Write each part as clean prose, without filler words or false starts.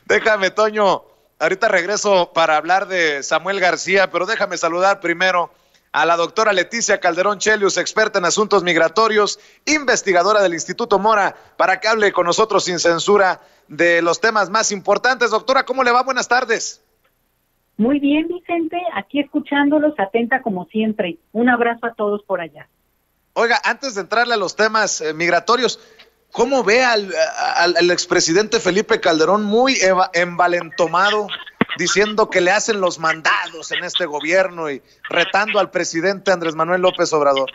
Déjame, Toño, ahorita regreso para hablar de Samuel García, pero déjame saludar primero a la doctora Leticia Calderón Chelius, experta en asuntos migratorios, investigadora del Instituto Mora, para que hable con nosotros sin censura de los temas más importantes. Doctora, ¿cómo le va? Buenas tardes. Muy bien, Vicente, aquí escuchándolos, atenta como siempre. Un abrazo a todos por allá. Oiga, antes de entrarle a los temas migratorios, ¿cómo ve al expresidente Felipe Calderón muy envalentomado, diciendo que le hacen los mandados en este gobierno y retando al presidente Andrés Manuel López Obrador?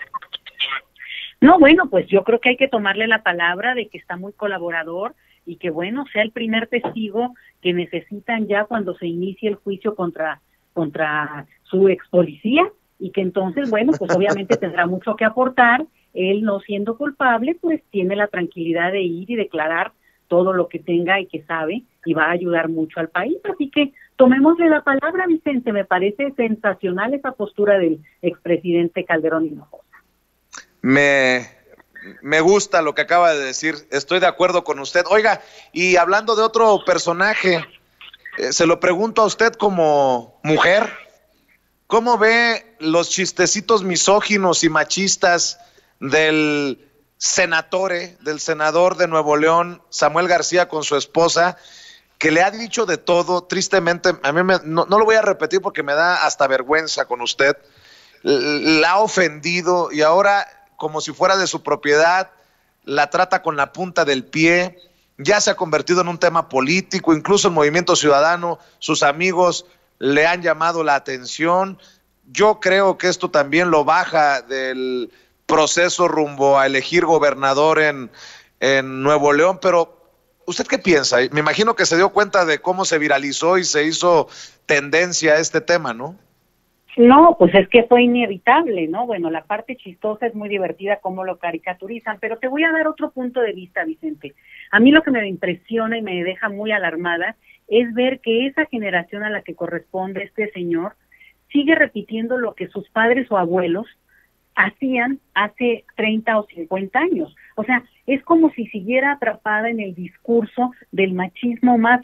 No, bueno, pues yo creo que hay que tomarle la palabra de que está muy colaborador y que, bueno, sea el primer testigo que necesitan ya cuando se inicie el juicio contra su ex policía, y que entonces, bueno, pues obviamente tendrá mucho que aportar. Él, no siendo culpable, pues tiene la tranquilidad de ir y declarar todo lo que tenga y que sabe, y va a ayudar mucho al país. Así que tomémosle la palabra, Vicente. Me parece sensacional esa postura del expresidente Calderón Hinojosa. Me gusta lo que acaba de decir, estoy de acuerdo con usted. Oiga, y hablando de otro personaje, se lo pregunto a usted como mujer, ¿cómo ve los chistecitos misóginos y machistas del senador de Nuevo León, Samuel García, con su esposa, que le ha dicho de todo? Tristemente, a mí no lo voy a repetir porque me da hasta vergüenza con usted, la ha ofendido y ahora, como si fuera de su propiedad, la trata con la punta del pie. Ya se ha convertido en un tema político, incluso el Movimiento Ciudadano, sus amigos le han llamado la atención. Yo creo que esto también lo baja del proceso rumbo a elegir gobernador en Nuevo León, pero ¿usted qué piensa? Me imagino que se dio cuenta de cómo se viralizó y se hizo tendencia a este tema, ¿no? No, pues es que fue inevitable, ¿no? Bueno, la parte chistosa es muy divertida cómo lo caricaturizan, pero te voy a dar otro punto de vista, Vicente. A mí lo que me impresiona y me deja muy alarmada es ver que esa generación a la que corresponde este señor sigue repitiendo lo que sus padres o abuelos hacían hace 30 o 50 años. O sea, es como si siguiera atrapada en el discurso del machismo más,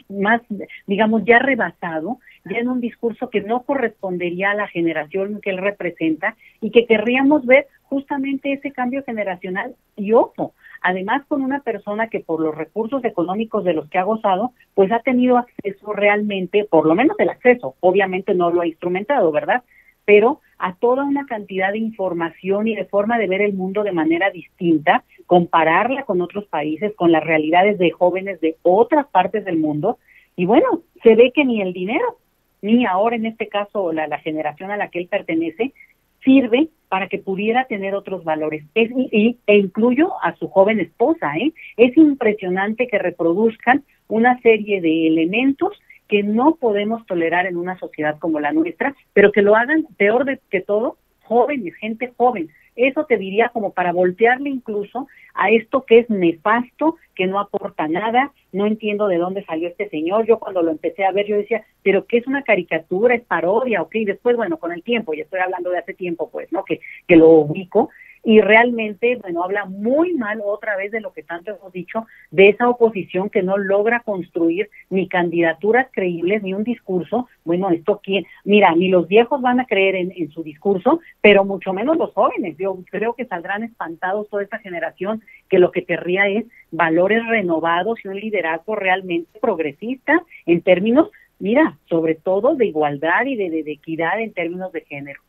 digamos, ya rebasado, ya en un discurso que no correspondería a la generación que él representa, y que querríamos ver justamente ese cambio generacional. Y ojo, además con una persona que por los recursos económicos de los que ha gozado, pues ha tenido acceso realmente, por lo menos el acceso, obviamente no lo ha instrumentado, ¿verdad?, pero a toda una cantidad de información y de forma de ver el mundo de manera distinta, compararla con otros países, con las realidades de jóvenes de otras partes del mundo, y bueno, se ve que ni el dinero, ni ahora en este caso la generación a la que él pertenece, sirve para que pudiera tener otros valores. E incluyo a su joven esposa, Es impresionante que reproduzcan una serie de elementos que no podemos tolerar en una sociedad como la nuestra, pero que lo hagan, peor que todo, jóvenes, gente joven. Eso te diría como para voltearle incluso a esto que es nefasto, que no aporta nada. No entiendo de dónde salió este señor. Yo cuando lo empecé a ver, yo decía, ¿pero qué es una caricatura? ¿Es parodia? ¿Ok? Y después, bueno, con el tiempo, y estoy hablando de hace tiempo, pues, ¿no? Que lo ubico. Y realmente, bueno, habla muy mal otra vez de lo que tanto hemos dicho, de esa oposición que no logra construir ni candidaturas creíbles, ni un discurso. Bueno, esto quién, mira, ni los viejos van a creer en su discurso, pero mucho menos los jóvenes. Yo creo que saldrán espantados toda esta generación que lo que querría es valores renovados y un liderazgo realmente progresista en términos, mira, sobre todo de igualdad y de equidad en términos de género.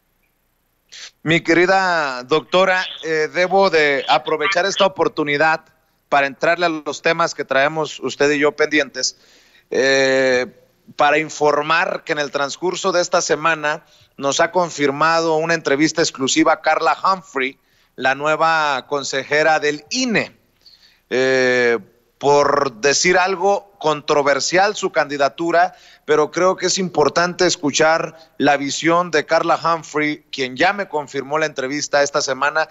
Mi querida doctora, debo de aprovechar esta oportunidad para entrarle a los temas que traemos usted y yo pendientes, para informar que en el transcurso de esta semana nos ha confirmado una entrevista exclusiva a Carla Humphrey, la nueva consejera del INE. Por decir algo controversial su candidatura, pero creo que es importante escuchar la visión de Carla Humphrey, quien ya me confirmó la entrevista esta semana,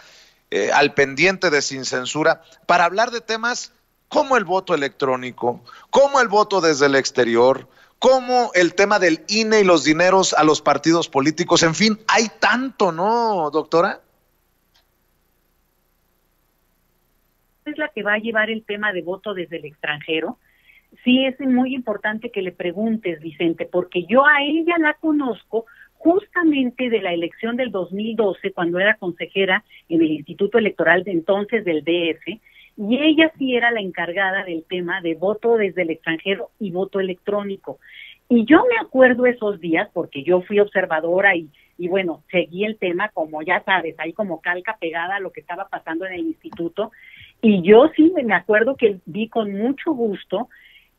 al pendiente de Sin Censura, para hablar de temas como el voto electrónico, como el voto desde el exterior, como el tema del INE y los dineros a los partidos políticos. En fin, hay tanto, ¿no, doctora? Es la que va a llevar el tema de voto desde el extranjero. sí es muy importante que le preguntes, Vicente, porque yo a ella la conozco justamente de la elección del 2012, cuando era consejera en el Instituto Electoral de entonces del DF, y ella sí era la encargada del tema de voto desde el extranjero y voto electrónico. Y yo me acuerdo esos días, porque yo fui observadora y bueno, seguí el tema, como ya sabes, ahí como calca pegada a lo que estaba pasando en el instituto, y yo sí me acuerdo que vi con mucho gusto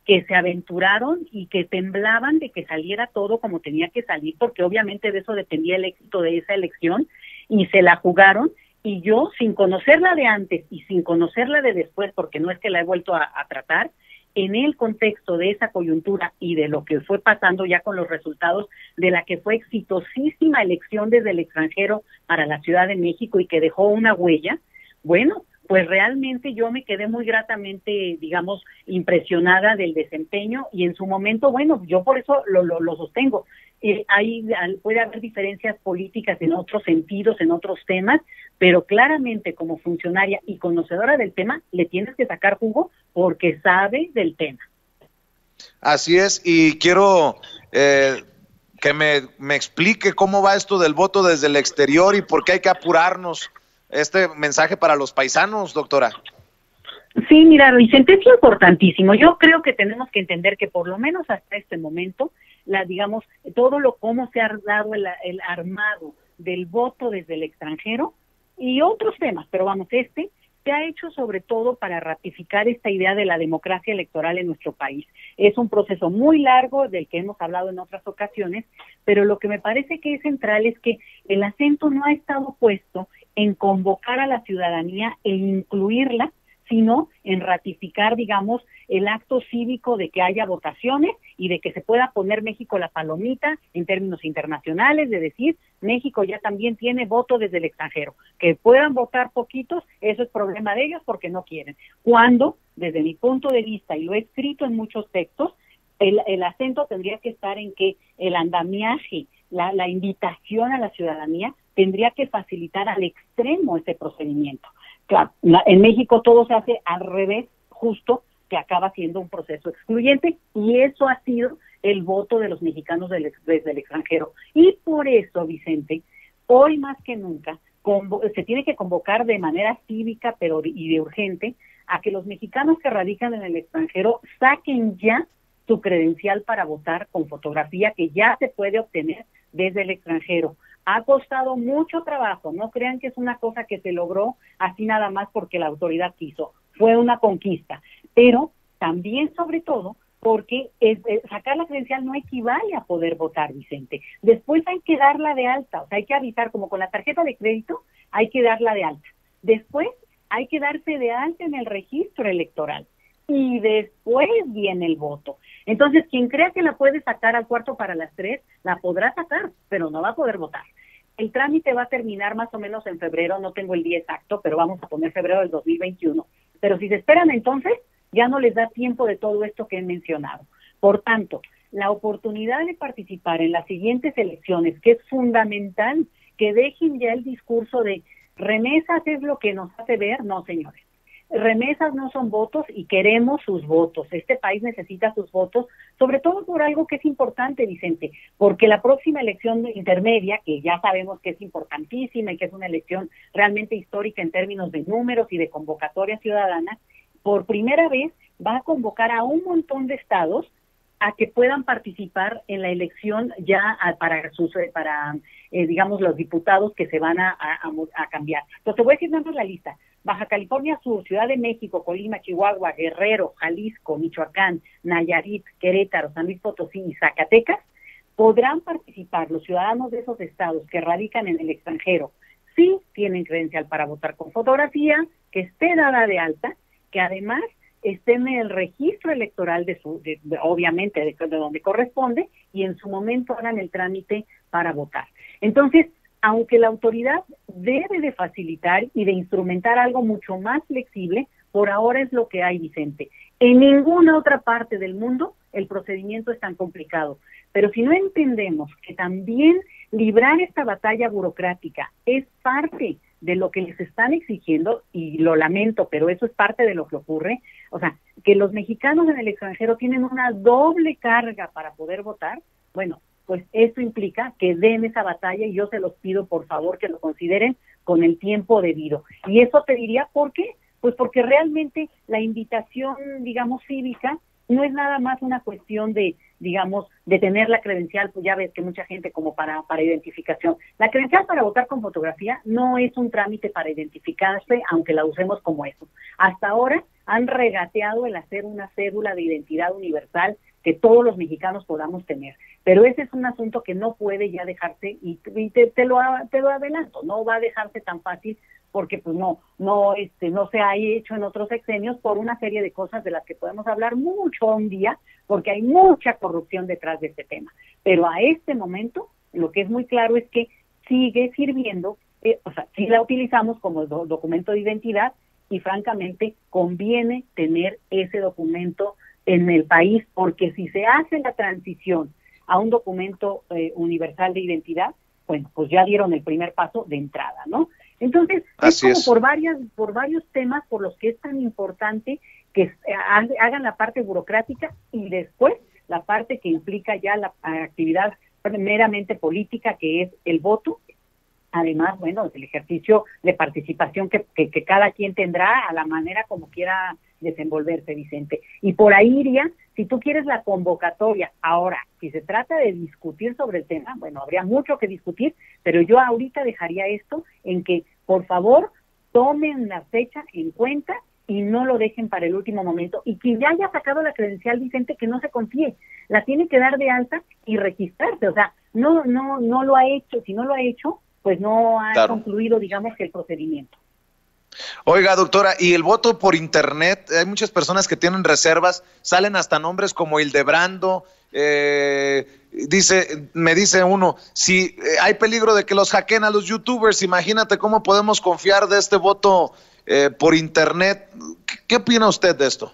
que se aventuraron y que temblaban de que saliera todo como tenía que salir, porque obviamente de eso dependía el éxito de esa elección, y se la jugaron, y yo, sin conocerla de antes y sin conocerla de después, porque no es que la he vuelto a tratar, en el contexto de esa coyuntura y de lo que fue pasando ya con los resultados de la que fue exitosísima elección desde el extranjero para la Ciudad de México y que dejó una huella, bueno, pues realmente yo me quedé muy gratamente, digamos, impresionada del desempeño, y en su momento, bueno, yo por eso lo sostengo. Puede haber diferencias políticas en otros sentidos, en otros temas, pero claramente como funcionaria y conocedora del tema, le tienes que sacar jugo porque sabe del tema. Así es, y quiero que me explique cómo va esto del voto desde el exterior y por qué hay que apurarnos. Este mensaje para los paisanos, doctora. Sí, mira, Vicente, es importantísimo. Yo creo que tenemos que entender que por lo menos hasta este momento, digamos, cómo se ha dado el armado del voto desde el extranjero y otros temas, pero vamos, se ha hecho sobre todo para ratificar esta idea de la democracia electoral en nuestro país. Es un proceso muy largo del que hemos hablado en otras ocasiones, pero lo que me parece que es central es que el acento no ha estado puesto en convocar a la ciudadanía e incluirla, sino en ratificar, digamos, el acto cívico de que haya votaciones y de que se pueda poner México la palomita en términos internacionales, de decir, México ya también tiene voto desde el extranjero. Que puedan votar poquitos, eso es problema de ellos porque no quieren. Cuando, desde mi punto de vista, y lo he escrito en muchos textos, el acento tendría que estar en que el andamiaje, la invitación a la ciudadanía, tendría que facilitar al extremo ese procedimiento. Claro, en México todo se hace al revés, justo, que acaba siendo un proceso excluyente, y eso ha sido el voto de los mexicanos desde el extranjero. Y por eso, Vicente, hoy más que nunca, se tiene que convocar de manera cívica y de urgente a que los mexicanos que radican en el extranjero saquen ya su credencial para votar con fotografía, que ya se puede obtener desde el extranjero. Ha costado mucho trabajo, no crean que es una cosa que se logró así nada más porque la autoridad quiso, fue una conquista, pero también sobre todo porque sacar la credencial no equivale a poder votar, Vicente. Después hay que darla de alta, o sea, hay que avisar, como con la tarjeta de crédito, hay que darla de alta. Después hay que darse de alta en el registro electoral y después viene el voto. Entonces, quien crea que la puede sacar al 2:45, la podrá sacar, pero no va a poder votar. El trámite va a terminar más o menos en febrero, no tengo el día exacto, pero vamos a poner febrero del 2021. Pero si se esperan entonces, ya no les da tiempo de todo esto que he mencionado. Por tanto, la oportunidad de participar en las siguientes elecciones, que es fundamental, que dejen ya el discurso de remesas es lo que nos hace ver, no, señores. Remesas no son votos y queremos sus votos. Este país necesita sus votos, sobre todo por algo que es importante, Vicente, porque la próxima elección intermedia, que ya sabemos que es importantísima y que es una elección realmente histórica en términos de números y de convocatoria ciudadana, por primera vez va a convocar a un montón de estados a que puedan participar en la elección ya para digamos, los diputados que se van a cambiar. Entonces, voy a decir nada más la lista. Baja California Sur, Ciudad de México, Colima, Chihuahua, Guerrero, Jalisco, Michoacán, Nayarit, Querétaro, San Luis Potosí y Zacatecas, podrán participar los ciudadanos de esos estados que radican en el extranjero, sí tienen credencial para votar con fotografía, que esté dada de alta, que además estén en el registro electoral obviamente de donde corresponde, y en su momento hagan el trámite para votar. Entonces, aunque la autoridad debe de facilitar y de instrumentar algo mucho más flexible, por ahora es lo que hay, Vicente. En ninguna otra parte del mundo el procedimiento es tan complicado. Pero si no entendemos que también librar esta batalla burocrática es parte de lo que les están exigiendo, y lo lamento, pero eso es parte de lo que ocurre, o sea, que los mexicanos en el extranjero tienen una doble carga para poder votar. Bueno, pues esto implica que den esa batalla, y yo se los pido por favor que lo consideren con el tiempo debido. Y eso te diría, ¿por qué? Pues porque realmente la invitación, digamos, cívica, no es nada más una cuestión de, digamos, de tener la credencial, pues ya ves que mucha gente como para identificación. La credencial para votar con fotografía no es un trámite para identificarse, aunque la usemos como eso. Hasta ahora han regateado el hacer una cédula de identidad universal que todos los mexicanos podamos tener. Pero ese es un asunto que no puede ya dejarse, y te lo adelanto, no va a dejarse tan fácil, porque pues no se ha hecho en otros sexenios por una serie de cosas de las que podemos hablar mucho un día, porque hay mucha corrupción detrás de este tema. Pero a este momento, lo que es muy claro es que sigue sirviendo, o sea, si la utilizamos como documento de identidad, y francamente conviene tener ese documento en el país, porque si se hace la transición a un documento universal de identidad, bueno, pues ya dieron el primer paso de entrada, ¿no? Entonces, Así es como por varios temas por los que es tan importante que hagan la parte burocrática, y después la parte que implica ya la actividad meramente política, que es el voto. Además, bueno, el ejercicio de participación que cada quien tendrá a la manera como quiera desenvolverse, Vicente. Y por ahí iría, si tú quieres, la convocatoria. Ahora, si se trata de discutir sobre el tema, bueno, habría mucho que discutir, pero yo ahorita dejaría esto en que, por favor, tomen la fecha en cuenta y no lo dejen para el último momento. Y quien ya haya sacado la credencial, Vicente, que no se confíe, la tiene que dar de alta y registrarse. O sea, no lo ha hecho. Si no lo ha hecho, pues no ha concluido, digamos, que el procedimiento. Oiga, doctora, y el voto por internet, hay muchas personas que tienen reservas, salen hasta nombres como Hildebrando, me dice uno, si hay peligro de que los hackeen a los youtubers, imagínate cómo podemos confiar de este voto por internet. ¿Qué opina usted de esto?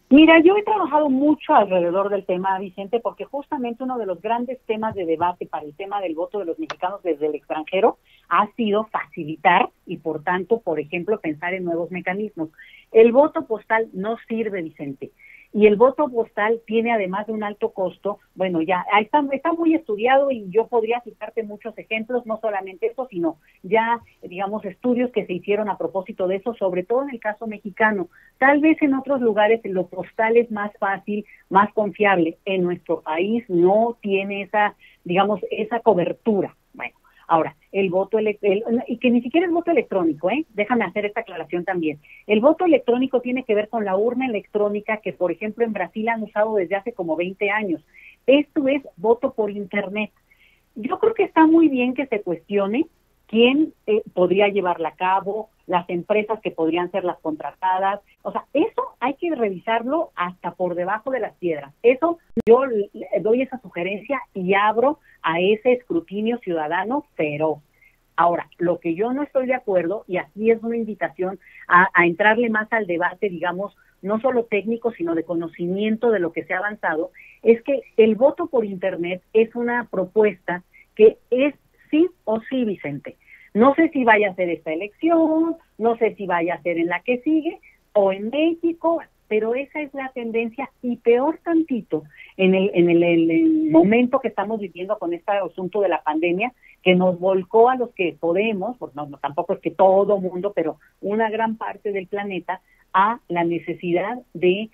Mira, yo he trabajado mucho alrededor del tema, Vicente, porque justamente uno de los grandes temas de debate para el tema del voto de los mexicanos desde el extranjero ha sido facilitar y, por tanto, por ejemplo, pensar en nuevos mecanismos. El voto postal no sirve, Vicente, y el voto postal tiene, además de un alto costo, bueno, ya está muy estudiado, y yo podría citarte muchos ejemplos, no solamente eso, sino ya, digamos, estudios que se hicieron a propósito de eso, sobre todo en el caso mexicano. Tal vez en otros lugares lo postal es más fácil, más confiable. En nuestro país no tiene esa, digamos, esa cobertura. Bueno, ahora, el voto y que ni siquiera es voto electrónico, déjame hacer esta aclaración también. El voto electrónico tiene que ver con la urna electrónica que, por ejemplo, en Brasil han usado desde hace como 20 años. Esto es voto por internet. Yo creo que está muy bien que se cuestione quién podría llevarla a cabo, las empresas que podrían ser las contratadas. O sea, eso hay que revisarlo hasta por debajo de las piedras. Eso yo doy esa sugerencia y abro a ese escrutinio ciudadano feroz. Ahora, lo que yo no estoy de acuerdo, y aquí es una invitación a entrarle más al debate, digamos, no solo técnico, sino de conocimiento de lo que se ha avanzado, es que el voto por internet es una propuesta que es sí o sí, Vicente. No sé si vaya a ser esta elección, no sé si vaya a ser en la que sigue, o en México, pero esa es la tendencia, y peor tantito en el momento que estamos viviendo con este asunto de la pandemia, que nos volcó a los que podemos, pues no, tampoco es que todo mundo, pero una gran parte del planeta, a la necesidad de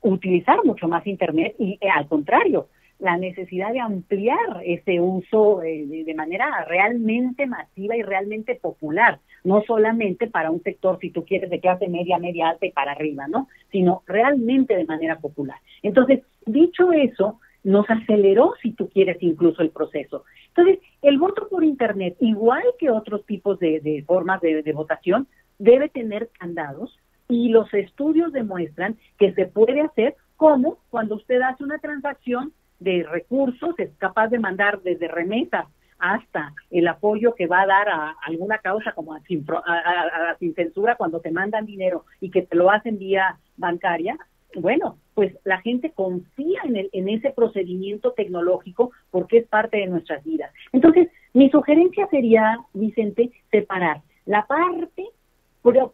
utilizar mucho más internet, y al contrario, la necesidad de ampliar ese uso de manera realmente masiva y realmente popular, no solamente para un sector, si tú quieres, de clase media, media alta y para arriba, ¿no? Sino realmente de manera popular. Entonces, dicho eso, nos aceleró, si tú quieres, incluso el proceso. Entonces, el voto por internet, igual que otros tipos de formas de votación, debe tener candados, y los estudios demuestran que se puede hacer como cuando usted hace una transacción de recursos, es capaz de mandar desde remesas hasta el apoyo que va a dar a alguna causa, como sin censura, cuando te mandan dinero y que te lo hacen vía bancaria. Bueno, pues la gente confía en ese procedimiento tecnológico porque es parte de nuestras vidas. Entonces, mi sugerencia sería, Vicente, separar la parte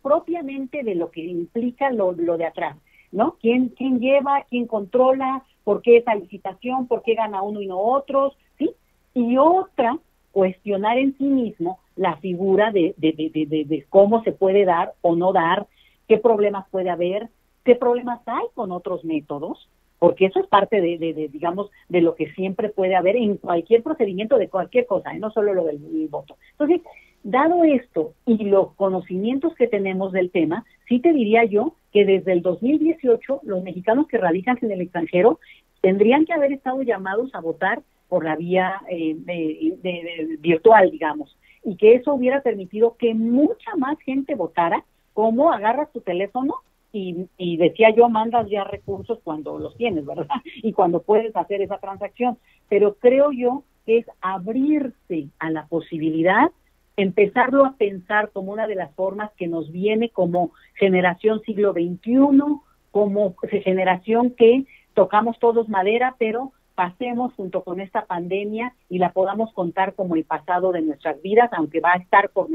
propiamente de lo que implica lo de atrás, ¿no? ¿Quién lleva, quién controla, por qué esa licitación, por qué gana uno y no otros, ¿sí? Y otra, cuestionar en sí mismo la figura de cómo se puede dar o no dar, qué problemas puede haber, qué problemas hay con otros métodos, porque eso es parte digamos, de lo que siempre puede haber en cualquier procedimiento de cualquier cosa, no solo lo del voto. Entonces, dado esto y los conocimientos que tenemos del tema, sí te diría yo que desde el 2018 los mexicanos que radican en el extranjero tendrían que haber estado llamados a votar por la vía virtual, digamos, y que eso hubiera permitido que mucha más gente votara, como agarras tu teléfono y decía yo, mandas ya recursos cuando los tienes, ¿verdad? Y cuando puedes hacer esa transacción. Pero creo yo que es abrirse a la posibilidad, empezarlo a pensar como una de las formas que nos viene como generación siglo XXI, como generación que tocamos todos madera, pero pasemos junto con esta pandemia y la podamos contar como el pasado de nuestras vidas, aunque va a estar por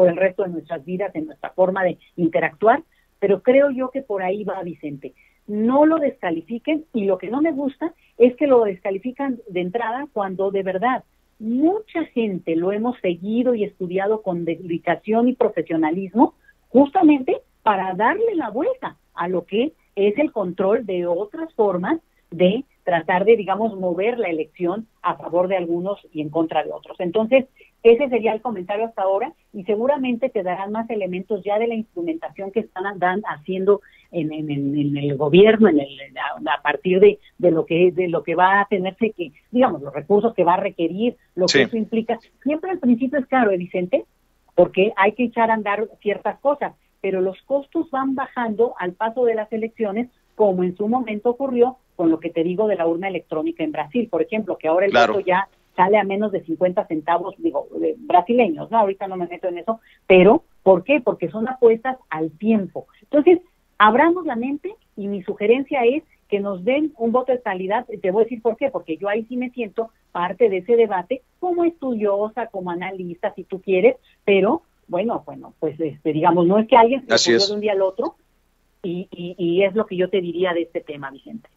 el resto de nuestras vidas en nuestra forma de interactuar, pero creo yo que por ahí va, Vicente. No lo descalifiquen, y lo que no me gusta es que lo descalifican de entrada cuando de verdad mucha gente lo hemos seguido y estudiado con dedicación y profesionalismo, justamente para darle la vuelta a lo que es el control de otras formas de tratar de, digamos, mover la elección a favor de algunos y en contra de otros. Entonces, ese sería el comentario hasta ahora, y seguramente te darán más elementos ya de la instrumentación que están haciendo en el gobierno, a partir de lo que va a tenerse que, digamos, los recursos que va a requerir, lo que eso implica. Siempre al principio es claro, Vicente, porque hay que echar a andar ciertas cosas, pero los costos van bajando al paso de las elecciones, como en su momento ocurrió con lo que te digo de la urna electrónica en Brasil, por ejemplo, que ahora el voto ya sale a menos de 50 centavos, brasileños, ¿no? Ahorita no me meto en eso, pero ¿por qué? Porque son apuestas al tiempo. Entonces, abramos la mente, y mi sugerencia es que nos den un voto de calidad. Te voy a decir por qué, porque yo ahí sí me siento parte de ese debate como estudiosa, como analista, si tú quieres, pero bueno, pues digamos, no es que alguien se ocurrió de un día al otro, y es lo que yo te diría de este tema, Vicente.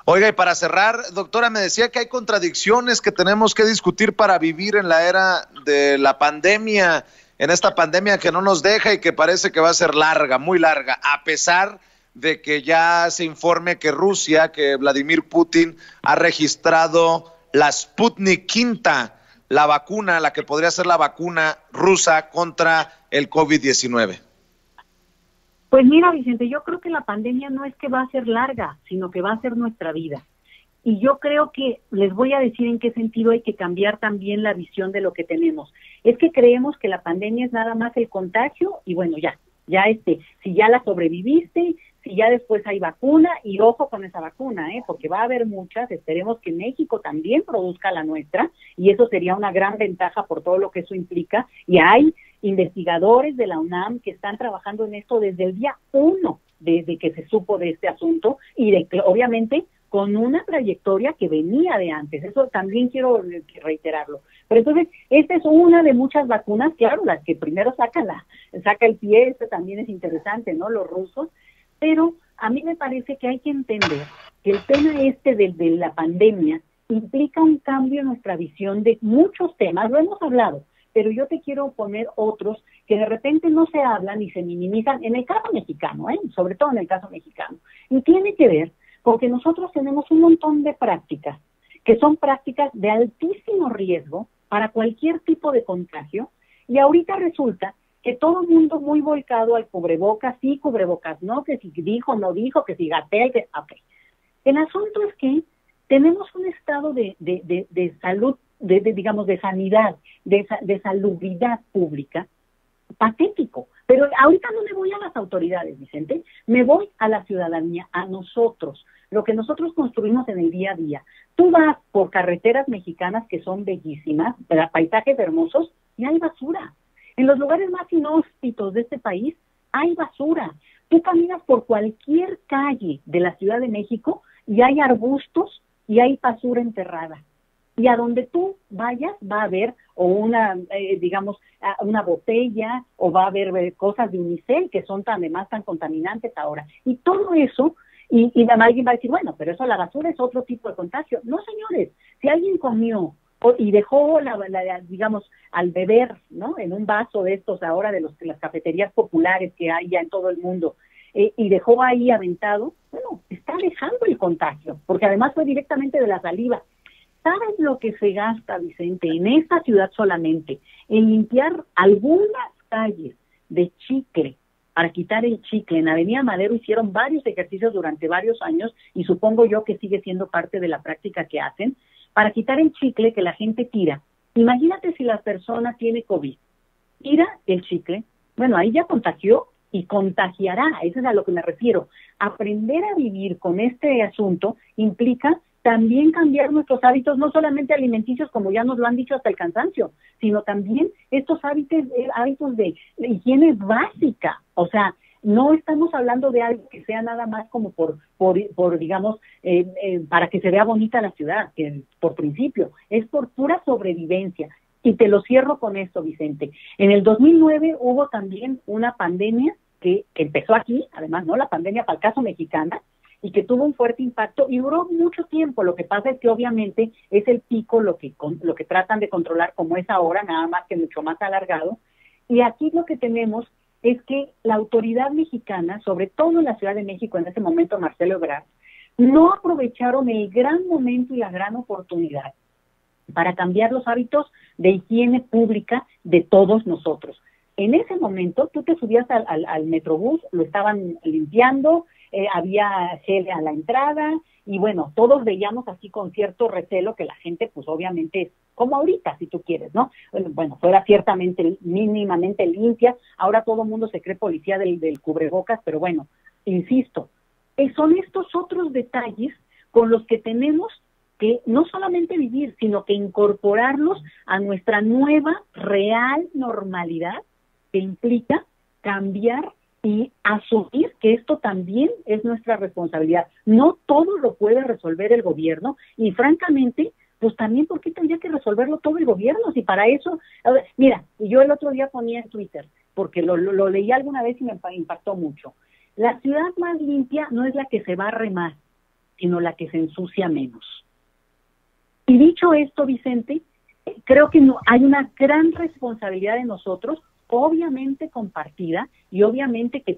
Oiga, y para cerrar, doctora, me decía que hay contradicciones que tenemos que discutir para vivir en la era de la pandemia, en esta pandemia que no nos deja y que parece que va a ser larga, muy larga, a pesar de que ya se informe que Rusia, que Vladimir Putin ha registrado la Sputnik V, la vacuna, la que podría ser la vacuna rusa contra el COVID-19. Pues mira, Vicente, yo creo que la pandemia no es que va a ser larga, sino que va a ser nuestra vida. Y yo creo que les voy a decir en qué sentido hay que cambiar también la visión de lo que tenemos. Es que creemos que la pandemia es nada más el contagio y bueno, ya si ya la sobreviviste, si ya después hay vacuna, y ojo con esa vacuna, porque va a haber muchas. Esperemos que México también produzca la nuestra, y eso sería una gran ventaja por todo lo que eso implica. Y hay investigadores de la UNAM que están trabajando en esto desde el día 1, desde que se supo de este asunto, y obviamente con una trayectoria que venía de antes. Eso también quiero reiterarlo. Pero entonces, esta es una de muchas vacunas, claro, las que primero saca el pie. Esto también es interesante, ¿no? Los rusos. Pero a mí me parece que hay que entender que el tema de la pandemia implica un cambio en nuestra visión de muchos temas. Lo hemos hablado, pero yo te quiero poner otros que de repente no se hablan y se minimizan en el caso mexicano, sobre todo en el caso mexicano. Y tiene que ver con que nosotros tenemos un montón de prácticas que son prácticas de altísimo riesgo para cualquier tipo de contagio, y ahorita resulta que todo el mundo muy volcado al cubrebocas, sí, cubrebocas no, que si dijo, no dijo, que si Gatell, ok. El asunto es que tenemos un estado de salud, digamos, de sanidad, de salubridad pública patético. Pero ahorita no me voy a las autoridades, Vicente, me voy a la ciudadanía, a nosotros, lo que nosotros construimos en el día a día. Tú vas por carreteras mexicanas que son bellísimas, paisajes hermosos, y hay basura. En los lugares más inhóspitos de este país hay basura. Tú caminas por cualquier calle de la Ciudad de México y hay arbustos y hay basura enterrada. y a donde tú vayas va a haber o una, digamos, una botella, o va a haber cosas de unicel que son además tan contaminantes ahora. Y todo eso, y alguien va a decir, bueno, pero eso la basura es otro tipo de contagio. No, señores, si alguien comió y dejó, digamos, al beber, ¿no?, en un vaso de estos ahora de las cafeterías populares que hay ya en todo el mundo, y dejó ahí aventado, bueno, está dejando el contagio, porque además fue directamente de la saliva. ¿Sabes lo que se gasta, Vicente, en esta ciudad solamente en limpiar algunas calles de chicle, para quitar el chicle? En Avenida Madero hicieron varios ejercicios durante varios años, y supongo yo que sigue siendo parte de la práctica que hacen, para quitar el chicle que la gente tira. Imagínate si la persona tiene COVID, tira el chicle, bueno, ahí ya contagió y contagiará, eso es a lo que me refiero. Aprender a vivir con este asunto implica también cambiar nuestros hábitos, no solamente alimenticios, como ya nos lo han dicho hasta el cansancio, sino también estos hábitos de higiene básica. O sea, no estamos hablando de algo que sea nada más como por digamos, para que se vea bonita la ciudad, que por principio, es por pura sobrevivencia. Y te lo cierro con esto, Vicente. En el 2009 hubo también una pandemia que empezó aquí, además, ¿no?, la pandemia para el caso mexicana, y que tuvo un fuerte impacto y duró mucho tiempo. Lo que pasa es que obviamente es el pico lo que tratan de controlar, como es ahora, nada más que mucho más alargado. Y aquí lo que tenemos es que la autoridad mexicana, sobre todo en la Ciudad de México en ese momento, Marcelo Ebrard, no aprovecharon el gran momento y la gran oportunidad para cambiar los hábitos de higiene pública de todos nosotros. En ese momento tú te subías al Metrobús, lo estaban limpiando, había gel a la entrada, y bueno, todos veíamos así con cierto recelo que la gente, pues obviamente, como ahorita, si tú quieres, ¿no?, bueno, fuera ciertamente mínimamente limpia. Ahora todo el mundo se cree policía del cubrebocas, pero bueno, insisto, son estos otros detalles con los que tenemos que no solamente vivir, sino que incorporarlos a nuestra nueva real normalidad, que implica cambiar y asumir que esto también es nuestra responsabilidad. No todo lo puede resolver el gobierno, y francamente, pues también, ¿por qué tendría que resolverlo todo el gobierno? Si para eso, mira, yo el otro día ponía en Twitter, porque lo leí alguna vez y me impactó mucho. La ciudad más limpia no es la que se barre más, sino la que se ensucia menos. Y dicho esto, Vicente, creo que hay una gran responsabilidad de nosotros, obviamente compartida, y obviamente que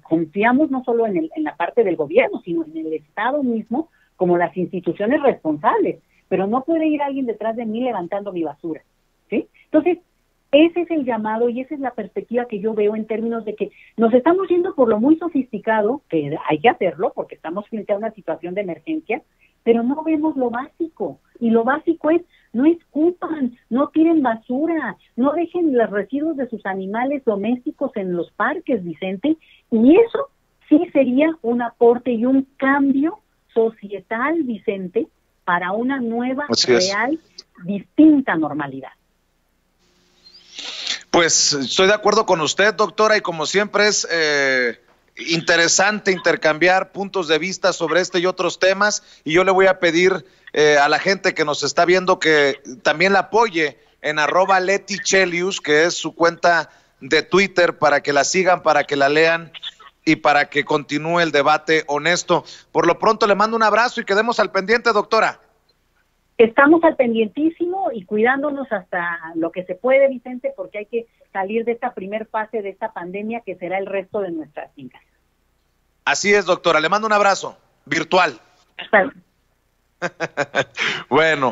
confiamos no solo en la parte del gobierno, sino en el Estado mismo, como las instituciones responsables. Pero no puede ir alguien detrás de mí levantando mi basura, ¿sí? Entonces, ese es el llamado y esa es la perspectiva que yo veo en términos de que nos estamos yendo por lo muy sofisticado, que hay que hacerlo porque estamos frente a una situación de emergencia, pero no vemos lo básico. Y lo básico es, no escupan, no tiren basura, no dejen los residuos de sus animales domésticos en los parques, Vicente, y eso sí sería un aporte y un cambio societal, Vicente, para una nueva, real, distinta normalidad. Pues estoy de acuerdo con usted, doctora, y como siempre es interesante intercambiar puntos de vista sobre este y otros temas, y yo le voy a pedir a la gente que nos está viendo que también la apoye en @LetiChelius, que es su cuenta de Twitter, para que la sigan, para que la lean y para que continúe el debate honesto. Por lo pronto le mando un abrazo y quedemos al pendiente, doctora. Estamos al pendientísimo y cuidándonos hasta lo que se puede, Vicente, porque hay que salir de esta primer fase de esta pandemia que será el resto de nuestras vidas. Así es, doctora. Le mando un abrazo virtual. Hasta luego. Bueno.